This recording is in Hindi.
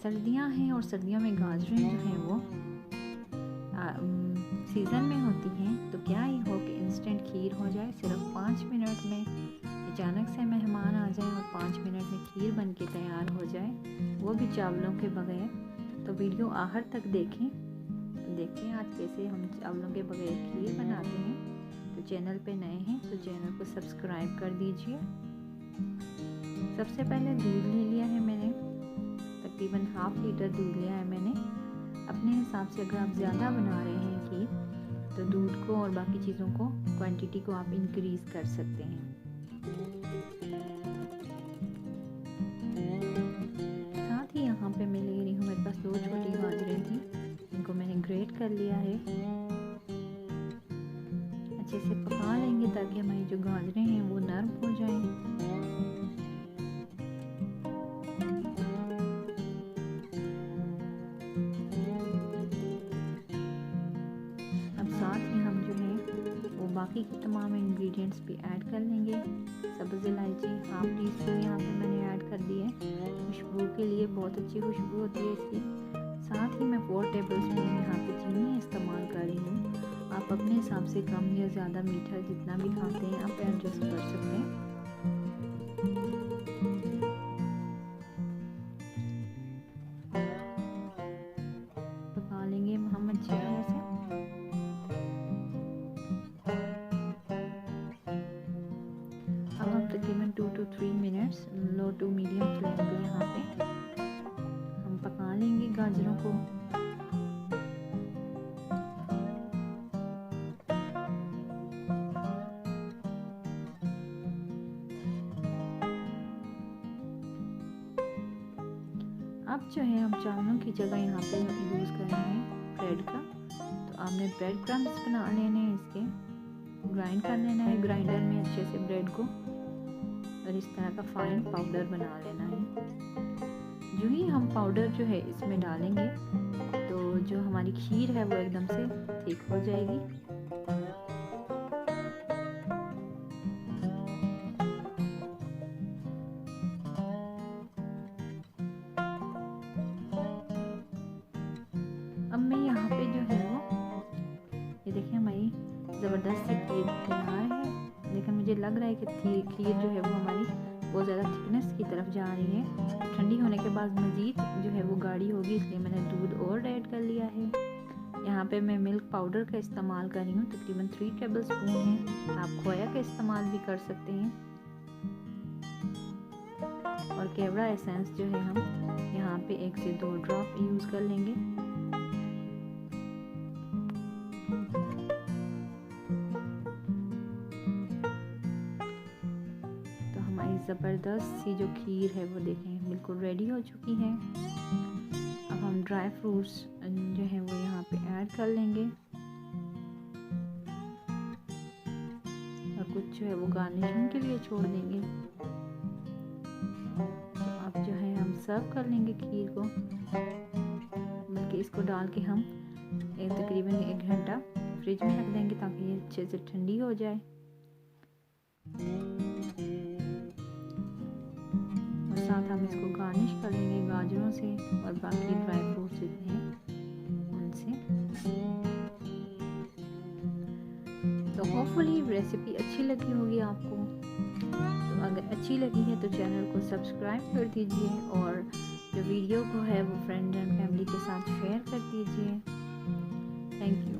सर्दियां हैं और सर्दियों में गाजरें जो हैं वो सीज़न में होती हैं, तो क्या ही हो कि इंस्टेंट खीर हो जाए सिर्फ 5 मिनट में। अचानक से मेहमान आ जाए और 5 मिनट में खीर बन के तैयार हो जाए, वो भी चावलों के बगैर। तो वीडियो आखिर तक देखें आज कैसे हम चावलों के बगैर खीर बनाते हैं। तो चैनल पे नए हैं तो चैनल को सब्सक्राइब कर दीजिए। सबसे पहले दूध ले लिया है मैंने, तकरीबन ½ लीटर दूध लिया है मैंने। अपने हिसाब से अगर आप ज़्यादा बना रहे हैं खीर तो दूध को और बाकी चीज़ों को क्वांटिटी को आप इंक्रीज़ कर सकते हैं। साथ ही यहाँ पे मैं ले रही हूँ, मेरे पास 2 छोटी गाजरें थी, इनको मैंने ग्रेट कर लिया है। अच्छे से पका लेंगे ताकि हमारी जो गाजरें हैं वो नरम हो जाएं। अब साथ ही हम जो है वो बाकी के तमाम इंग्रेडिएंट्स भी ऐड कर लेंगे। सब्ज़ इलायची ½ टीस्पून यहाँ पे मैंने ऐड कर दी है, खुशबू के लिए बहुत अच्छी खुशबू होती है इसकी। साथ ही मैं 4 टेबलस्पून यहाँ पे चीनी इस्तेमाल कर रही हूँ। आप अपने हिसाब से कम या ज़्यादा मीठा जितना भी खाते हैं आप एडजस्ट कर सकते हैं। पका लेंगे हम अच्छी तरह से। अब हम तकरीबन 2 to 3 minutes low to medium flame पे यहाँ पे हम पका लेंगे गाजरों को। अब जो है हम चावलों की जगह यहाँ पे यूज़ कर रहे हैं ब्रेड का। तो आपने ब्रेड क्रम्स बना लेने हैं, इसके ग्राइंड कर लेना है ग्राइंडर में अच्छे से ब्रेड को, और इस तरह का फाइन पाउडर बना लेना है। जो ही हम पाउडर जो है इसमें डालेंगे तो जो हमारी खीर है वो एकदम से थिक हो जाएगी। अब मैं यहाँ पे जो है वो ये देखिए हमारी ज़बरदस्त सी खीर तैयार है, लेकिन मुझे लग रहा है कि खीर जो है वो हमारी बहुत ज़्यादा थिकनेस की तरफ जा रही है। ठंडी होने के बाद मज़ीद जो है वो गाढ़ी होगी, इसलिए मैंने दूध और ऐड कर लिया है। यहाँ पे मैं मिल्क पाउडर का इस्तेमाल कर रही हूँ, तकरीबन 3 टेबलस्पून है। आप खोया का इस्तेमाल भी कर सकते हैं। और केवड़ा एसेंस जो है हम यहाँ पे 1 से 2 ड्रॉप यूज़ कर लेंगे। ज़बरदस्त सी जो खीर है वो देखें बिल्कुल रेडी हो चुकी है। अब हम ड्राई फ्रूट्स जो है वो यहाँ पे ऐड कर लेंगे और कुछ जो है वो गार्निशिंग के लिए छोड़ देंगे। तो अब जो है हम सर्व कर लेंगे खीर को, बल्कि इसको डाल के हम तकरीबन 1 घंटा फ्रिज में रख देंगे ताकि ये अच्छे से ठंडी हो जाए। साथ हम इसको गार्निश कर लेंगे गाजरों से और बाकी ड्राई फ्रूट्स जितने हैं उनसे। तो होपफुली रेसिपी अच्छी लगी होगी आपको। तो अगर अच्छी लगी है तो चैनल को सब्सक्राइब कर दीजिए और जो वीडियो को है वो फ्रेंड एंड फैमिली के साथ शेयर कर दीजिए। Thank you.